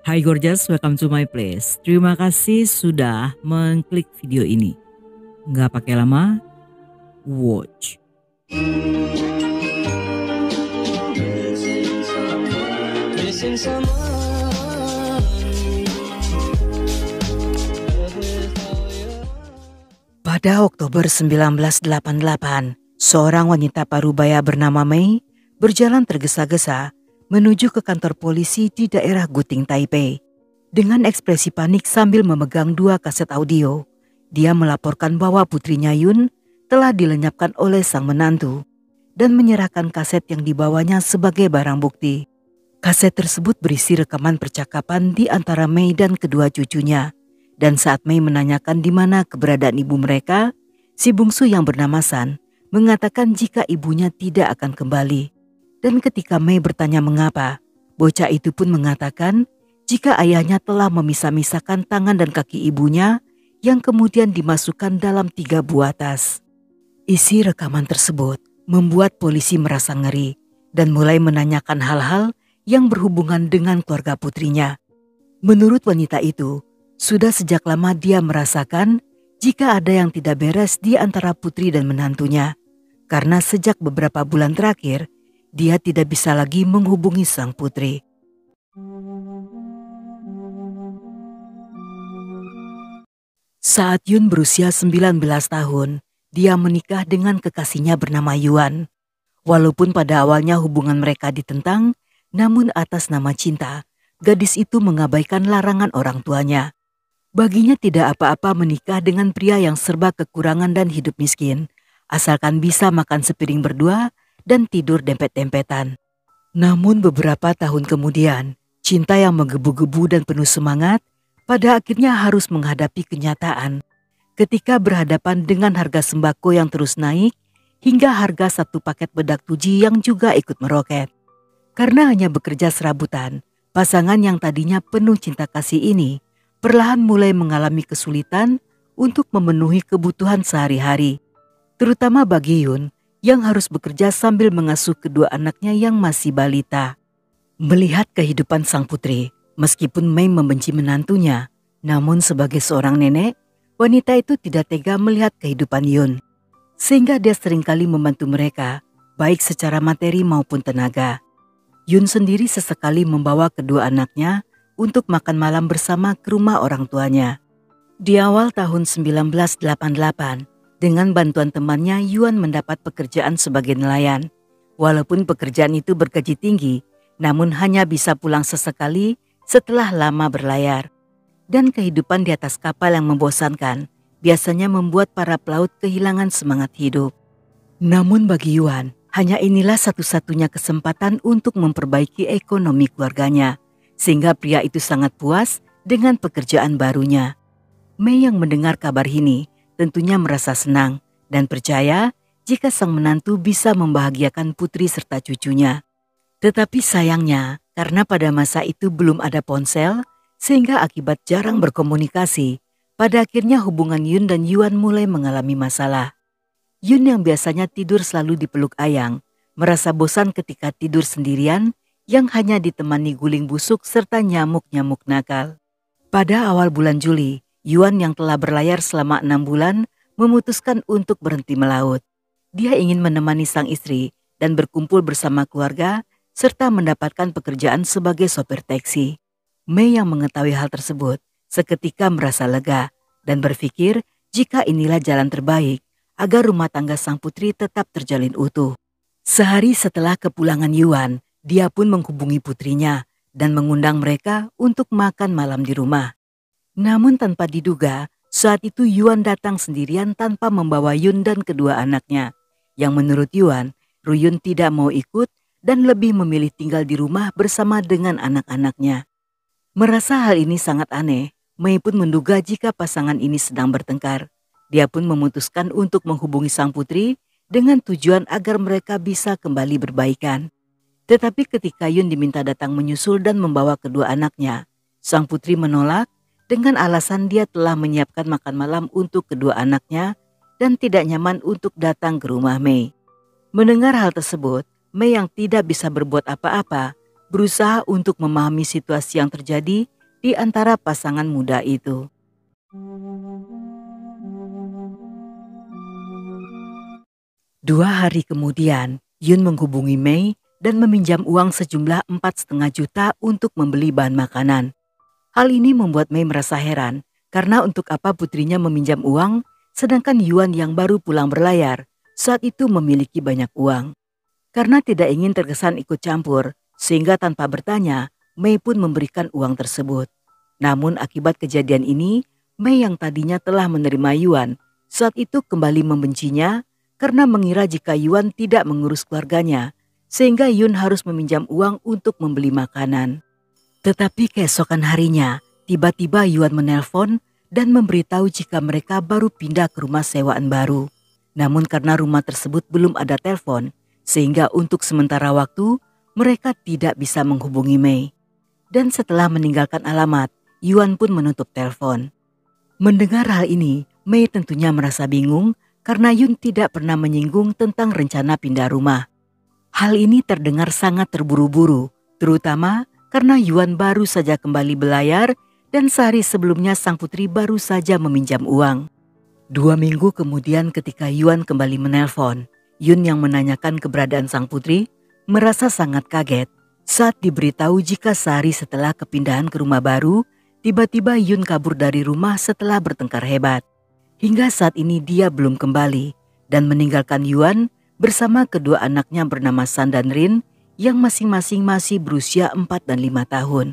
Hai Gorgeous, welcome to my place. Terima kasih sudah mengklik video ini. Nggak pakai lama, watch. Pada Oktober 1988, seorang wanita parubaya bernama Mei berjalan tergesa-gesa menuju ke kantor polisi di daerah Guting, Taipei. Dengan ekspresi panik sambil memegang 2 kaset audio, dia melaporkan bahwa putrinya Yun telah dilenyapkan oleh sang menantu dan menyerahkan kaset yang dibawanya sebagai barang bukti. Kaset tersebut berisi rekaman percakapan di antara Mei dan kedua cucunya. Dan saat Mei menanyakan di mana keberadaan ibu mereka, si bungsu yang bernama San mengatakan jika ibunya tidak akan kembali. Dan ketika Mei bertanya mengapa, bocah itu pun mengatakan jika ayahnya telah memisah-misahkan tangan dan kaki ibunya yang kemudian dimasukkan dalam 3 buah tas. Isi rekaman tersebut membuat polisi merasa ngeri dan mulai menanyakan hal-hal yang berhubungan dengan keluarga putrinya. Menurut wanita itu, sudah sejak lama dia merasakan jika ada yang tidak beres di antara putri dan menantunya. Karena sejak beberapa bulan terakhir, dia tidak bisa lagi menghubungi sang putri. Saat Yun berusia 19 tahun, dia menikah dengan kekasihnya bernama Yuan. Walaupun pada awalnya hubungan mereka ditentang, namun atas nama cinta, gadis itu mengabaikan larangan orang tuanya. Baginya tidak apa-apa menikah dengan pria yang serba kekurangan dan hidup miskin, asalkan bisa makan sepiring berdua dan tidur dempet-dempetan. Namun beberapa tahun kemudian, cinta yang menggebu-gebu dan penuh semangat pada akhirnya harus menghadapi kenyataan. Ketika berhadapan dengan harga sembako yang terus naik, hingga harga 1 paket bedak tuji yang juga ikut meroket. Karena hanya bekerja serabutan, pasangan yang tadinya penuh cinta kasih ini perlahan mulai mengalami kesulitan untuk memenuhi kebutuhan sehari-hari. Terutama bagi Yun yang harus bekerja sambil mengasuh kedua anaknya yang masih balita. Melihat kehidupan sang putri, meskipun Mei membenci menantunya, namun sebagai seorang nenek, wanita itu tidak tega melihat kehidupan Yun. Sehingga dia seringkali membantu mereka, baik secara materi maupun tenaga. Yun sendiri sesekali membawa kedua anaknya untuk makan malam bersama ke rumah orang tuanya. Di awal tahun 1988, dengan bantuan temannya Yuan mendapat pekerjaan sebagai nelayan. Walaupun pekerjaan itu bergaji tinggi, namun hanya bisa pulang sesekali setelah lama berlayar. Dan kehidupan di atas kapal yang membosankan biasanya membuat para pelaut kehilangan semangat hidup. Namun bagi Yuan, hanya inilah satu-satunya kesempatan untuk memperbaiki ekonomi keluarganya. Sehingga pria itu sangat puas dengan pekerjaan barunya. Mei yang mendengar kabar ini tentunya merasa senang dan percaya jika sang menantu bisa membahagiakan putri serta cucunya. Tetapi sayangnya karena pada masa itu belum ada ponsel sehingga akibat jarang berkomunikasi, pada akhirnya hubungan Yun dan Yuan mulai mengalami masalah. Yun yang biasanya tidur selalu dipeluk Ayang, merasa bosan ketika tidur sendirian yang hanya ditemani guling busuk serta nyamuk-nyamuk nakal. Pada awal bulan Juli, Yuan yang telah berlayar selama 6 bulan memutuskan untuk berhenti melaut. Dia ingin menemani sang istri dan berkumpul bersama keluarga serta mendapatkan pekerjaan sebagai sopir taksi. Mei yang mengetahui hal tersebut seketika merasa lega dan berpikir jika inilah jalan terbaik agar rumah tangga sang putri tetap terjalin utuh. Sehari setelah kepulangan Yuan, dia pun menghubungi putrinya dan mengundang mereka untuk makan malam di rumah. Namun tanpa diduga, saat itu Yuan datang sendirian tanpa membawa Yun dan kedua anaknya. Yang menurut Yuan, Ruyun tidak mau ikut dan lebih memilih tinggal di rumah bersama dengan anak-anaknya. Merasa hal ini sangat aneh, Mei pun menduga jika pasangan ini sedang bertengkar. Dia pun memutuskan untuk menghubungi sang putri dengan tujuan agar mereka bisa kembali berbaikan. Tetapi ketika Yun diminta datang menyusul dan membawa kedua anaknya, sang putri menolak dengan alasan dia telah menyiapkan makan malam untuk kedua anaknya dan tidak nyaman untuk datang ke rumah Mei. Mendengar hal tersebut, Mei yang tidak bisa berbuat apa-apa berusaha untuk memahami situasi yang terjadi di antara pasangan muda itu. Dua hari kemudian, Yun menghubungi Mei dan meminjam uang sejumlah 4,5 juta untuk membeli bahan makanan. Hal ini membuat Mei merasa heran karena untuk apa putrinya meminjam uang sedangkan Yuan yang baru pulang berlayar saat itu memiliki banyak uang. Karena tidak ingin terkesan ikut campur sehingga tanpa bertanya Mei pun memberikan uang tersebut. Namun akibat kejadian ini Mei yang tadinya telah menerima Yuan saat itu kembali membencinya karena mengira jika Yuan tidak mengurus keluarganya, sehingga Yun harus meminjam uang untuk membeli makanan. Tetapi keesokan harinya, tiba-tiba Yuan menelpon dan memberitahu jika mereka baru pindah ke rumah sewaan baru. Namun karena rumah tersebut belum ada telepon, sehingga untuk sementara waktu mereka tidak bisa menghubungi Mei. Dan setelah meninggalkan alamat, Yuan pun menutup telepon. Mendengar hal ini, Mei tentunya merasa bingung karena Yun tidak pernah menyinggung tentang rencana pindah rumah. Hal ini terdengar sangat terburu-buru, terutama karena Yuan baru saja kembali berlayar dan sehari sebelumnya sang putri baru saja meminjam uang. 2 minggu kemudian ketika Yuan kembali menelpon, Yun yang menanyakan keberadaan sang putri merasa sangat kaget saat diberitahu jika sehari setelah kepindahan ke rumah baru, tiba-tiba Yun kabur dari rumah setelah bertengkar hebat. Hingga saat ini dia belum kembali dan meninggalkan Yuan bersama kedua anaknya bernama San dan Rin yang masing-masing masih berusia 4 dan 5 tahun.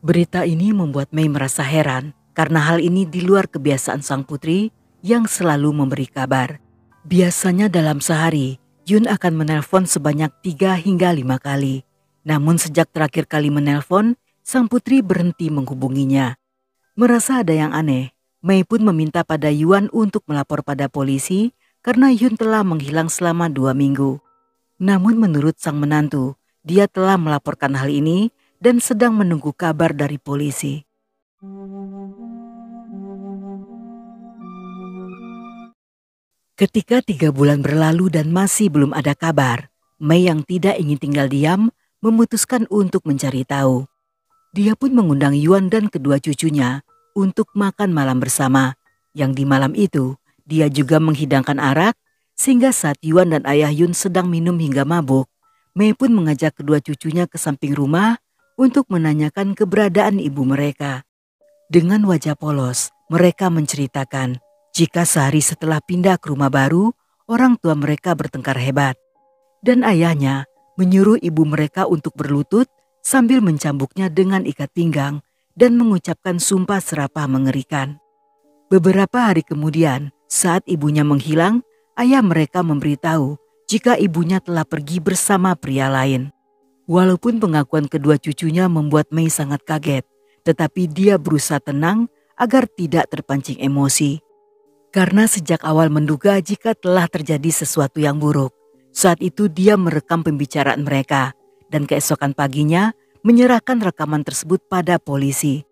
Berita ini membuat Mei merasa heran karena hal ini di luar kebiasaan sang putri yang selalu memberi kabar. Biasanya dalam sehari, Yun akan menelpon sebanyak 3 hingga 5 kali. Namun sejak terakhir kali menelpon, sang putri berhenti menghubunginya. Merasa ada yang aneh, Mei pun meminta pada Yuan untuk melapor pada polisi karena Yun telah menghilang selama 2 minggu. Namun menurut sang menantu, dia telah melaporkan hal ini dan sedang menunggu kabar dari polisi. Ketika 3 bulan berlalu dan masih belum ada kabar, Mei yang tidak ingin tinggal diam memutuskan untuk mencari tahu. Dia pun mengundang Yuan dan kedua cucunya untuk makan malam bersama, yang di malam itu dia juga menghidangkan arak, sehingga saat Yuan dan ayah Yun sedang minum hingga mabuk, Mei pun mengajak kedua cucunya ke samping rumah untuk menanyakan keberadaan ibu mereka. Dengan wajah polos, mereka menceritakan jika sehari setelah pindah ke rumah baru, orang tua mereka bertengkar hebat. Dan ayahnya menyuruh ibu mereka untuk berlutut sambil mencambuknya dengan ikat pinggang dan mengucapkan sumpah serapah mengerikan. Beberapa hari kemudian, saat ibunya menghilang, ayah mereka memberitahu jika ibunya telah pergi bersama pria lain. Walaupun pengakuan kedua cucunya membuat Mei sangat kaget, tetapi dia berusaha tenang agar tidak terpancing emosi. Karena sejak awal menduga jika telah terjadi sesuatu yang buruk, saat itu dia merekam pembicaraan mereka dan keesokan paginya menyerahkan rekaman tersebut pada polisi.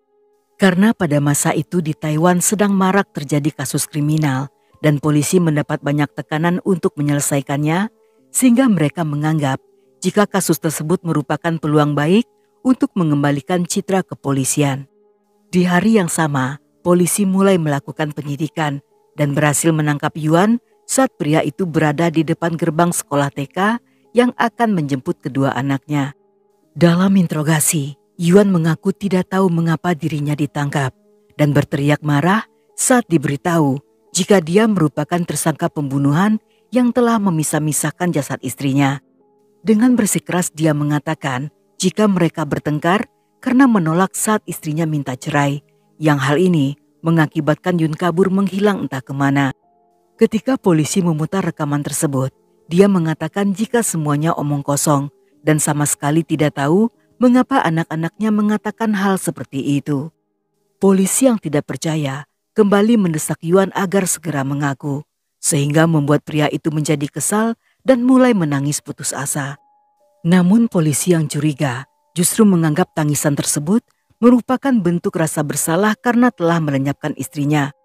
Karena pada masa itu di Taiwan sedang marak terjadi kasus kriminal dan polisi mendapat banyak tekanan untuk menyelesaikannya, sehingga mereka menganggap jika kasus tersebut merupakan peluang baik untuk mengembalikan citra kepolisian. Di hari yang sama, polisi mulai melakukan penyidikan dan berhasil menangkap Yuan saat pria itu berada di depan gerbang sekolah TK yang akan menjemput kedua anaknya. Dalam interogasi, Yuan mengaku tidak tahu mengapa dirinya ditangkap dan berteriak marah saat diberitahu jika dia merupakan tersangka pembunuhan yang telah memisah-misahkan jasad istrinya. Dengan bersikeras dia mengatakan jika mereka bertengkar karena menolak saat istrinya minta cerai, yang hal ini mengakibatkan Yun kabur menghilang entah kemana. Ketika polisi memutar rekaman tersebut, dia mengatakan jika semuanya omong kosong dan sama sekali tidak tahu mengapa anak-anaknya mengatakan hal seperti itu. Polisi yang tidak percaya kembali mendesak Yuan agar segera mengaku, sehingga membuat pria itu menjadi kesal dan mulai menangis putus asa. Namun polisi yang curiga justru menganggap tangisan tersebut merupakan bentuk rasa bersalah karena telah melenyapkan istrinya.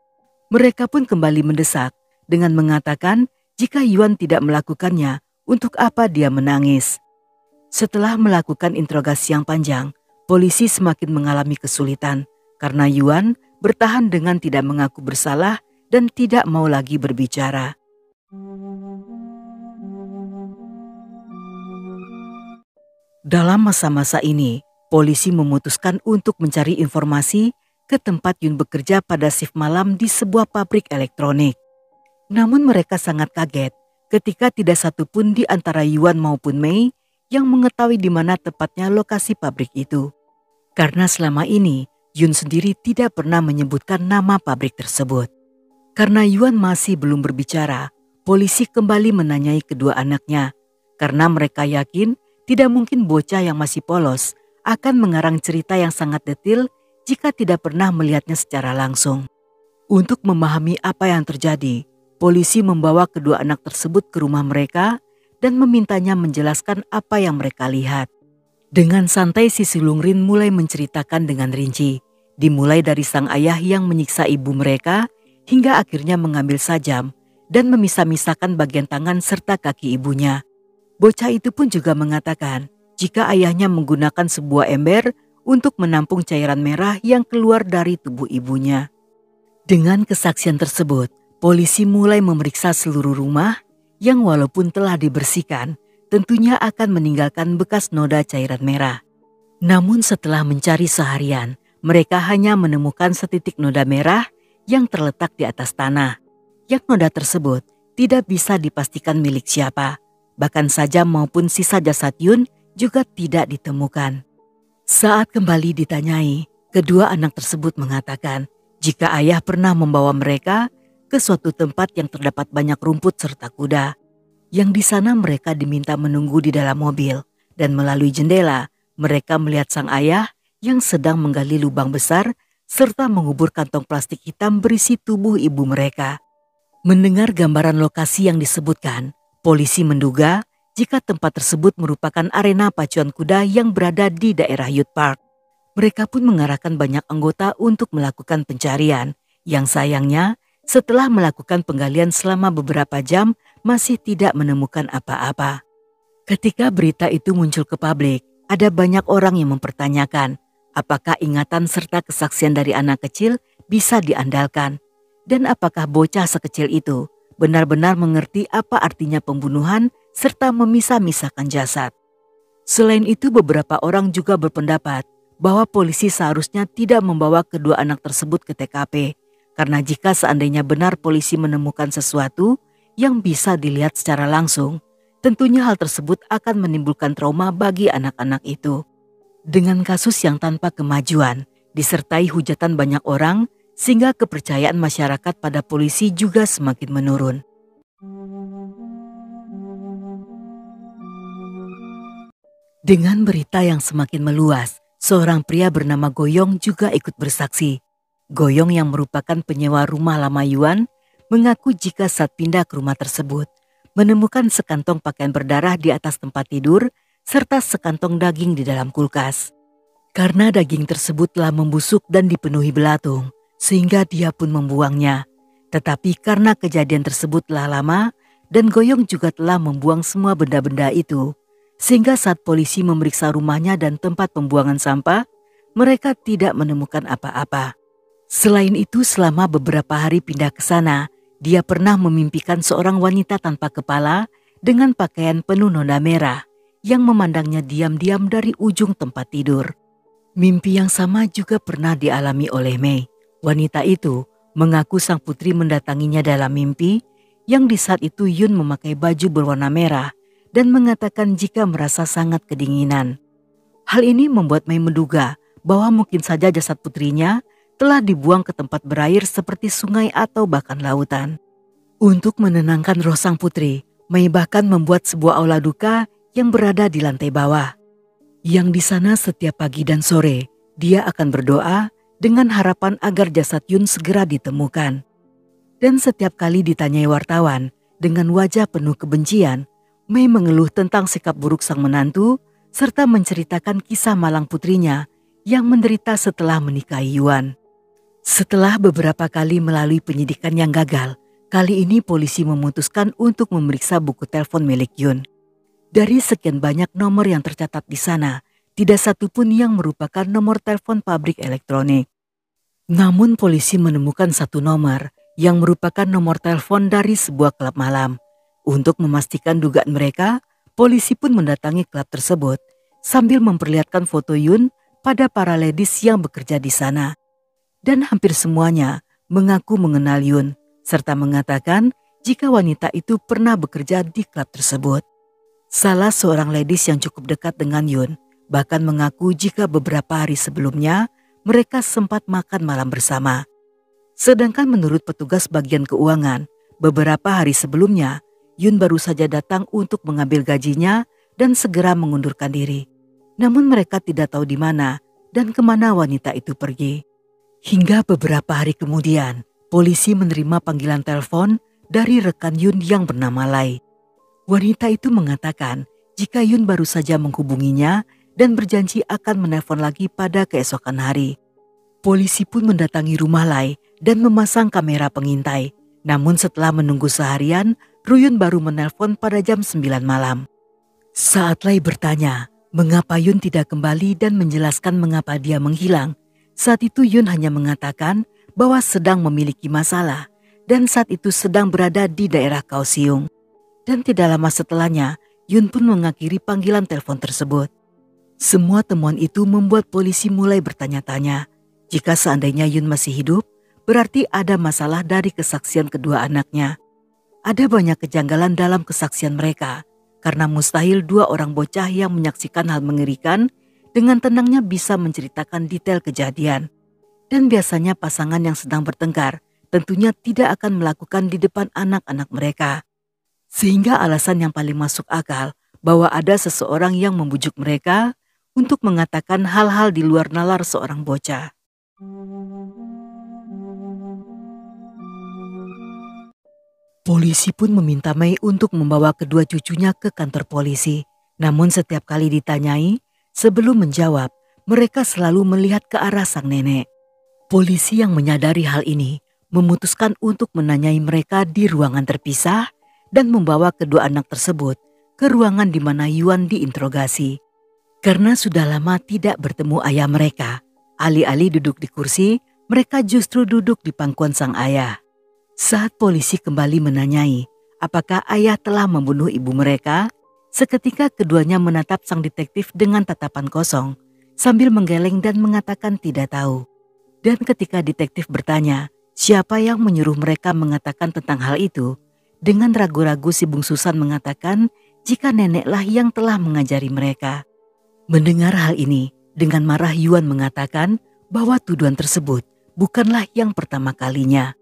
Mereka pun kembali mendesak dengan mengatakan jika Yuan tidak melakukannya, untuk apa dia menangis. Setelah melakukan interogasi yang panjang, polisi semakin mengalami kesulitan karena Yuan bertahan dengan tidak mengaku bersalah dan tidak mau lagi berbicara. Dalam masa-masa ini, polisi memutuskan untuk mencari informasi ke tempat Yun bekerja pada shift malam di sebuah pabrik elektronik. Namun mereka sangat kaget ketika tidak satu pun di antara Yuan maupun Mei yang mengetahui di mana tepatnya lokasi pabrik itu. Karena selama ini Yun sendiri tidak pernah menyebutkan nama pabrik tersebut. Karena Yuan masih belum berbicara, polisi kembali menanyai kedua anaknya karena mereka yakin tidak mungkin bocah yang masih polos akan mengarang cerita yang sangat detail jika tidak pernah melihatnya secara langsung. Untuk memahami apa yang terjadi, polisi membawa kedua anak tersebut ke rumah mereka dan memintanya menjelaskan apa yang mereka lihat. Dengan santai si Sulungrin mulai menceritakan dengan rinci, dimulai dari sang ayah yang menyiksa ibu mereka hingga akhirnya mengambil sajam dan memisah-misahkan bagian tangan serta kaki ibunya. Bocah itu pun juga mengatakan jika ayahnya menggunakan sebuah ember untuk menampung cairan merah yang keluar dari tubuh ibunya. Dengan kesaksian tersebut, polisi mulai memeriksa seluruh rumah yang walaupun telah dibersihkan, tentunya akan meninggalkan bekas noda cairan merah. Namun setelah mencari seharian, mereka hanya menemukan setitik noda merah yang terletak di atas tanah. Yang noda tersebut tidak bisa dipastikan milik siapa. Bahkan sajam maupun sisa jasad Yun juga tidak ditemukan. Saat kembali ditanyai, kedua anak tersebut mengatakan jika ayah pernah membawa mereka ke suatu tempat yang terdapat banyak rumput serta kuda. Yang di sana mereka diminta menunggu di dalam mobil dan melalui jendela mereka melihat sang ayah yang sedang menggali lubang besar serta mengubur kantong plastik hitam berisi tubuh ibu mereka. Mendengar gambaran lokasi yang disebutkan, polisi menduga jika tempat tersebut merupakan arena pacuan kuda yang berada di daerah Youth Park. Mereka pun mengarahkan banyak anggota untuk melakukan pencarian, yang sayangnya setelah melakukan penggalian selama beberapa jam masih tidak menemukan apa-apa. Ketika berita itu muncul ke publik, ada banyak orang yang mempertanyakan apakah ingatan serta kesaksian dari anak kecil bisa diandalkan dan apakah bocah sekecil itu benar-benar mengerti apa artinya pembunuhan serta memisah-misahkan jasad. Selain itu, beberapa orang juga berpendapat bahwa polisi seharusnya tidak membawa kedua anak tersebut ke TKP karena jika seandainya benar polisi menemukan sesuatu yang bisa dilihat secara langsung, tentunya hal tersebut akan menimbulkan trauma bagi anak-anak itu. Dengan kasus yang tanpa kemajuan, disertai hujatan banyak orang, sehingga kepercayaan masyarakat pada polisi juga semakin menurun. Dengan berita yang semakin meluas, seorang pria bernama Goyong juga ikut bersaksi. Goyong yang merupakan penyewa rumah lama Yuan mengaku jika saat pindah ke rumah tersebut, menemukan sekantong pakaian berdarah di atas tempat tidur serta sekantong daging di dalam kulkas. Karena daging tersebut telah membusuk dan dipenuhi belatung, sehingga dia pun membuangnya. Tetapi karena kejadian tersebut telah lama dan Goyong juga telah membuang semua benda-benda itu, sehingga saat polisi memeriksa rumahnya dan tempat pembuangan sampah, mereka tidak menemukan apa-apa. Selain itu, selama beberapa hari pindah ke sana, dia pernah memimpikan seorang wanita tanpa kepala dengan pakaian penuh noda merah yang memandangnya diam-diam dari ujung tempat tidur. Mimpi yang sama juga pernah dialami oleh Mei. Wanita itu mengaku sang putri mendatanginya dalam mimpi yang di saat itu Yun memakai baju berwarna merah dan mengatakan jika merasa sangat kedinginan. Hal ini membuat Mei menduga bahwa mungkin saja jasad putrinya telah dibuang ke tempat berair seperti sungai atau bahkan lautan. Untuk menenangkan roh sang putri, Mei bahkan membuat sebuah aula duka yang berada di lantai bawah. Yang di sana setiap pagi dan sore, dia akan berdoa dengan harapan agar jasad Yun segera ditemukan. Dan setiap kali ditanyai wartawan, dengan wajah penuh kebencian, Mei mengeluh tentang sikap buruk sang menantu, serta menceritakan kisah malang putrinya yang menderita setelah menikahi Yuan. Setelah beberapa kali melalui penyidikan yang gagal, kali ini polisi memutuskan untuk memeriksa buku telepon milik Yun. Dari sekian banyak nomor yang tercatat di sana, tidak satu pun yang merupakan nomor telepon pabrik elektronik. Namun polisi menemukan satu nomor yang merupakan nomor telepon dari sebuah klub malam. Untuk memastikan dugaan mereka, polisi pun mendatangi klub tersebut sambil memperlihatkan foto Yun pada para ladies yang bekerja di sana. Dan hampir semuanya mengaku mengenal Yun, serta mengatakan jika wanita itu pernah bekerja di klub tersebut. Salah seorang ladies yang cukup dekat dengan Yun bahkan mengaku jika beberapa hari sebelumnya mereka sempat makan malam bersama. Sedangkan menurut petugas bagian keuangan, beberapa hari sebelumnya Yun baru saja datang untuk mengambil gajinya dan segera mengundurkan diri. Namun mereka tidak tahu di mana dan kemana wanita itu pergi. Hingga beberapa hari kemudian, polisi menerima panggilan telepon dari rekan Yun yang bernama Lai. Wanita itu mengatakan jika Yun baru saja menghubunginya dan berjanji akan menelpon lagi pada keesokan hari. Polisi pun mendatangi rumah Lai dan memasang kamera pengintai. Namun setelah menunggu seharian, Yun baru menelpon pada jam 9 malam. Saat Lai bertanya mengapa Yun tidak kembali dan menjelaskan mengapa dia menghilang, saat itu Yun hanya mengatakan bahwa sedang memiliki masalah dan saat itu sedang berada di daerah Kaohsiung. Dan tidak lama setelahnya, Yun pun mengakhiri panggilan telepon tersebut. Semua temuan itu membuat polisi mulai bertanya-tanya. Jika seandainya Yun masih hidup, berarti ada masalah dari kesaksian kedua anaknya. Ada banyak kejanggalan dalam kesaksian mereka, karena mustahil dua orang bocah yang menyaksikan hal mengerikan dengan tenangnya bisa menceritakan detail kejadian. Dan biasanya pasangan yang sedang bertengkar tentunya tidak akan melakukan di depan anak-anak mereka. Sehingga alasan yang paling masuk akal bahwa ada seseorang yang membujuk mereka untuk mengatakan hal-hal di luar nalar seorang bocah. Polisi pun meminta Mei untuk membawa kedua cucunya ke kantor polisi. Namun setiap kali ditanyai, sebelum menjawab, mereka selalu melihat ke arah sang nenek. Polisi yang menyadari hal ini memutuskan untuk menanyai mereka di ruangan terpisah dan membawa kedua anak tersebut ke ruangan di mana Yuan diinterogasi. Karena sudah lama tidak bertemu ayah mereka, alih-alih duduk di kursi, mereka justru duduk di pangkuan sang ayah. Saat polisi kembali menanyai apakah ayah telah membunuh ibu mereka, seketika keduanya menatap sang detektif dengan tatapan kosong sambil menggeleng dan mengatakan tidak tahu. Dan ketika detektif bertanya siapa yang menyuruh mereka mengatakan tentang hal itu, dengan ragu-ragu si bungsu San mengatakan jika neneklah yang telah mengajari mereka. Mendengar hal ini, dengan marah Yuan mengatakan bahwa tuduhan tersebut bukanlah yang pertama kalinya.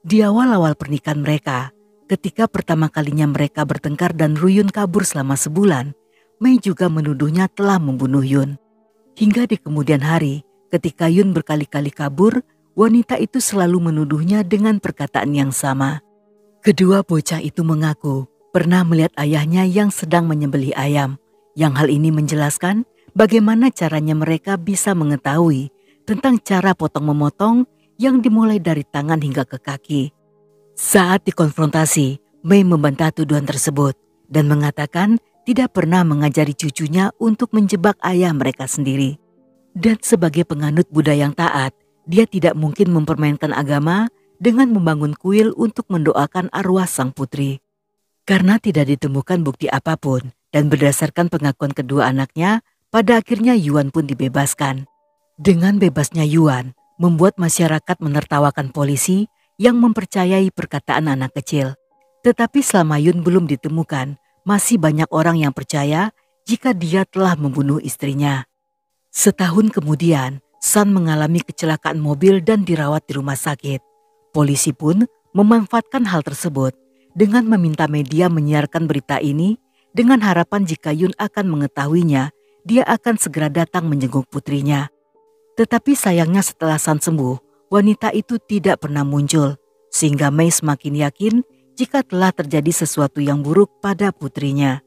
Di awal-awal pernikahan mereka, ketika pertama kalinya mereka bertengkar dan Yun kabur selama sebulan, Mei juga menuduhnya telah membunuh Yun. Hingga di kemudian hari, ketika Yun berkali-kali kabur, wanita itu selalu menuduhnya dengan perkataan yang sama. Kedua bocah itu mengaku pernah melihat ayahnya yang sedang menyembelih ayam, yang hal ini menjelaskan bagaimana caranya mereka bisa mengetahui tentang cara potong-memotong yang dimulai dari tangan hingga ke kaki. Saat dikonfrontasi, Mei membantah tuduhan tersebut dan mengatakan tidak pernah mengajari cucunya untuk menjebak ayah mereka sendiri. Dan sebagai penganut budaya yang taat, dia tidak mungkin mempermainkan agama dengan membangun kuil untuk mendoakan arwah sang putri. Karena tidak ditemukan bukti apapun dan berdasarkan pengakuan kedua anaknya, pada akhirnya Yuan pun dibebaskan. Dengan bebasnya Yuan, membuat masyarakat menertawakan polisi yang mempercayai perkataan anak kecil. Tetapi selama Yun belum ditemukan, masih banyak orang yang percaya jika dia telah membunuh istrinya. Setahun kemudian, San mengalami kecelakaan mobil dan dirawat di rumah sakit. Polisi pun memanfaatkan hal tersebut dengan meminta media menyiarkan berita ini dengan harapan jika Yun akan mengetahuinya, dia akan segera datang menjenguk putrinya. Tetapi sayangnya setelah San sembuh, wanita itu tidak pernah muncul, sehingga Mei semakin yakin jika telah terjadi sesuatu yang buruk pada putrinya.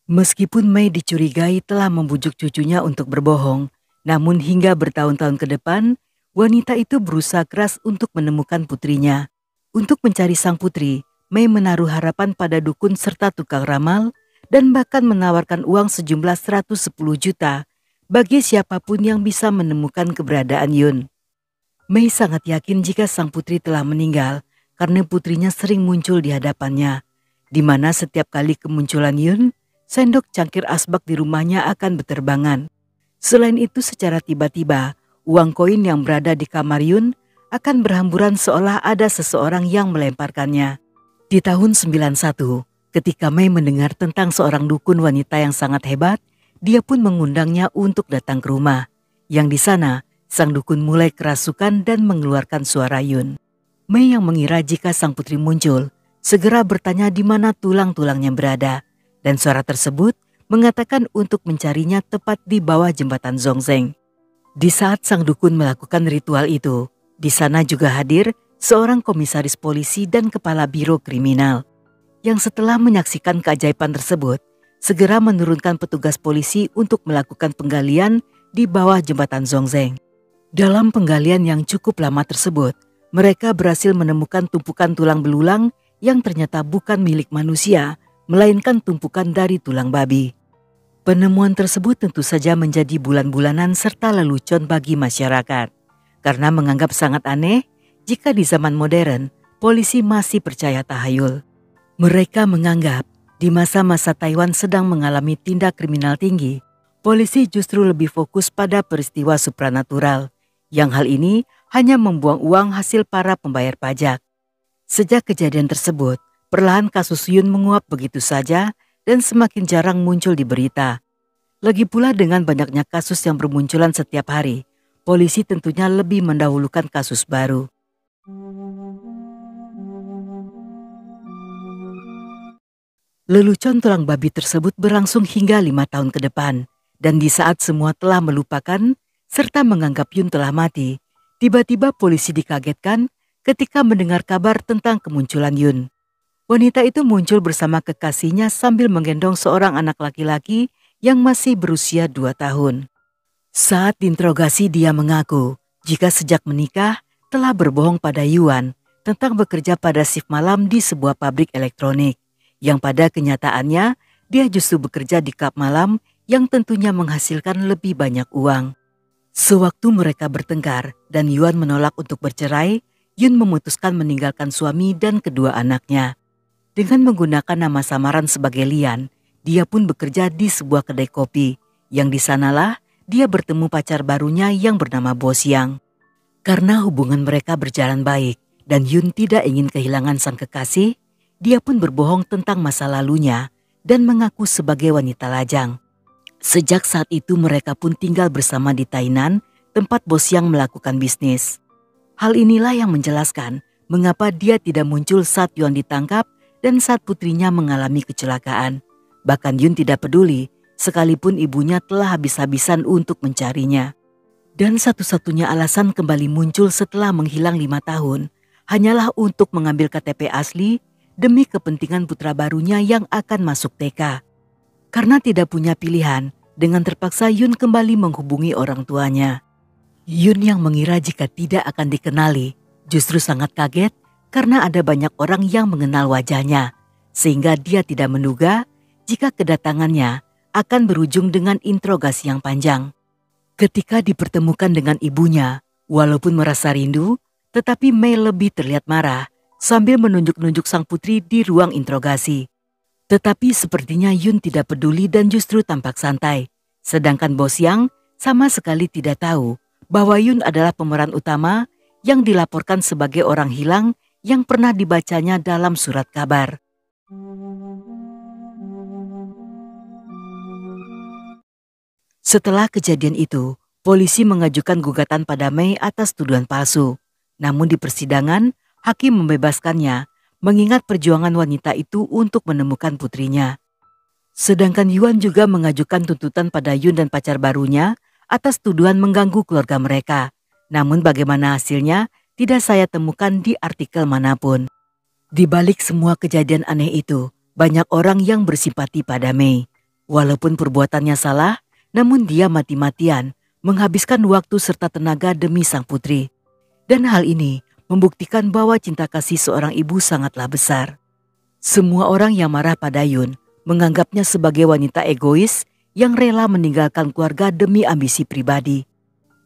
Meskipun Mei dicurigai telah membujuk cucunya untuk berbohong, namun hingga bertahun-tahun ke depan, wanita itu berusaha keras untuk menemukan putrinya. Untuk mencari sang putri, Mei menaruh harapan pada dukun serta tukang ramal dan bahkan menawarkan uang sejumlah 110 juta bagi siapapun yang bisa menemukan keberadaan Yun. Mei sangat yakin jika sang putri telah meninggal karena putrinya sering muncul di hadapannya, di mana setiap kali kemunculan Yun, sendok cangkir asbak di rumahnya akan berterbangan. Selain itu, secara tiba-tiba, uang koin yang berada di kamar Yun akan berhamburan seolah ada seseorang yang melemparkannya. Di tahun 91, ketika Mei mendengar tentang seorang dukun wanita yang sangat hebat, dia pun mengundangnya untuk datang ke rumah. Yang di sana, sang dukun mulai kerasukan dan mengeluarkan suara Yun. Mei yang mengira jika sang putri muncul, segera bertanya di mana tulang-tulangnya berada, dan suara tersebut mengatakan untuk mencarinya tepat di bawah jembatan Zhongzheng. Di saat sang dukun melakukan ritual itu, di sana juga hadir seorang komisaris polisi dan kepala biro kriminal, yang setelah menyaksikan keajaiban tersebut, segera menurunkan petugas polisi untuk melakukan penggalian di bawah jembatan Zhongzheng. Dalam penggalian yang cukup lama tersebut, mereka berhasil menemukan tumpukan tulang belulang yang ternyata bukan milik manusia, melainkan tumpukan dari tulang babi. Penemuan tersebut tentu saja menjadi bulan-bulanan serta lelucon bagi masyarakat, karena menganggap sangat aneh jika di zaman modern polisi masih percaya tahayul. Mereka menganggap di masa-masa Taiwan sedang mengalami tindak kriminal tinggi, polisi justru lebih fokus pada peristiwa supranatural, yang hal ini hanya membuang uang hasil para pembayar pajak. Sejak kejadian tersebut, perlahan kasus Yun menguap begitu saja dan semakin jarang muncul di berita. Lagi pula dengan banyaknya kasus yang bermunculan setiap hari, polisi tentunya lebih mendahulukan kasus baru. Lelucon tulang babi tersebut berlangsung hingga 5 tahun ke depan, dan di saat semua telah melupakan serta menganggap Yun telah mati, tiba-tiba polisi dikagetkan ketika mendengar kabar tentang kemunculan Yun. Wanita itu muncul bersama kekasihnya sambil menggendong seorang anak laki-laki yang masih berusia 2 tahun. Saat diinterogasi, dia mengaku jika sejak menikah telah berbohong pada Yuan tentang bekerja pada shift malam di sebuah pabrik elektronik, yang pada kenyataannya dia justru bekerja di klub malam yang tentunya menghasilkan lebih banyak uang. Sewaktu mereka bertengkar dan Yuan menolak untuk bercerai, Yun memutuskan meninggalkan suami dan kedua anaknya. Dengan menggunakan nama samaran sebagai Lian, dia pun bekerja di sebuah kedai kopi, yang di sanalah dia bertemu pacar barunya yang bernama Bo Xiang. Karena hubungan mereka berjalan baik dan Yun tidak ingin kehilangan sang kekasih, dia pun berbohong tentang masa lalunya dan mengaku sebagai wanita lajang. Sejak saat itu mereka pun tinggal bersama di Tainan, tempat Bo Xiang melakukan bisnis. Hal inilah yang menjelaskan mengapa dia tidak muncul saat Yuan ditangkap dan saat putrinya mengalami kecelakaan. Bahkan Yun tidak peduli, sekalipun ibunya telah habis-habisan untuk mencarinya. Dan satu-satunya alasan kembali muncul setelah menghilang 5 tahun, hanyalah untuk mengambil KTP asli demi kepentingan putra barunya yang akan masuk TK. Karena tidak punya pilihan, dengan terpaksa Yun kembali menghubungi orang tuanya. Yun yang mengira jika tidak akan dikenali, justru sangat kaget karena ada banyak orang yang mengenal wajahnya, sehingga dia tidak menduga jika kedatangannya akan berujung dengan interogasi yang panjang. Ketika dipertemukan dengan ibunya, walaupun merasa rindu, tetapi Mei lebih terlihat marah sambil menunjuk-nunjuk sang putri di ruang interogasi. Tetapi sepertinya Yun tidak peduli dan justru tampak santai, sedangkan Bo Xiang sama sekali tidak tahu bahwa Yun adalah pemeran utama yang dilaporkan sebagai orang hilang yang pernah dibacanya dalam surat kabar. Setelah kejadian itu, polisi mengajukan gugatan pada Mei atas tuduhan palsu. Namun di persidangan, hakim membebaskannya mengingat perjuangan wanita itu untuk menemukan putrinya. Sedangkan Yuan juga mengajukan tuntutan pada Yun dan pacar barunya atas tuduhan mengganggu keluarga mereka. Namun bagaimana hasilnya tidak saya temukan di artikel manapun. Di balik semua kejadian aneh itu, banyak orang yang bersimpati pada Mei. Walaupun perbuatannya salah, namun dia mati-matian menghabiskan waktu serta tenaga demi sang putri. Dan hal ini membuktikan bahwa cinta kasih seorang ibu sangatlah besar. Semua orang yang marah pada Yun menganggapnya sebagai wanita egois yang rela meninggalkan keluarga demi ambisi pribadi.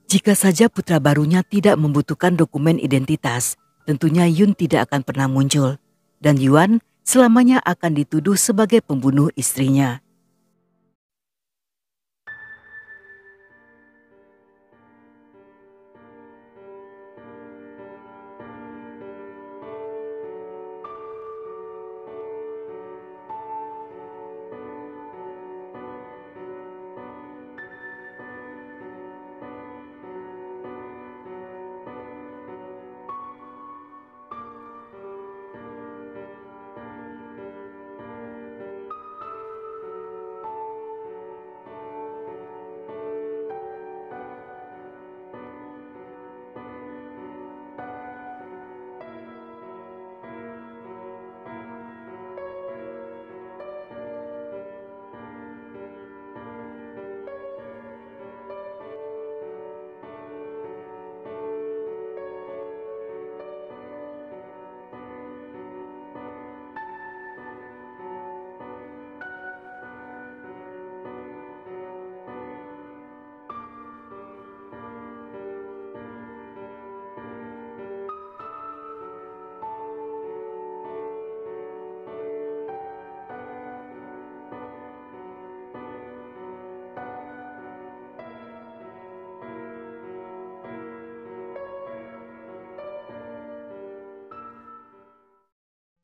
Jika saja putra barunya tidak membutuhkan dokumen identitas, tentunya Yun tidak akan pernah muncul. Dan Yuan selamanya akan dituduh sebagai pembunuh istrinya.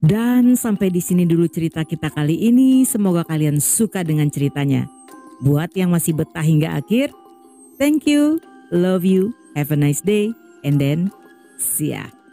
Dan sampai di sini dulu cerita kita kali ini. Semoga kalian suka dengan ceritanya. Buat yang masih betah hingga akhir, thank you, love you, have a nice day, and then see ya.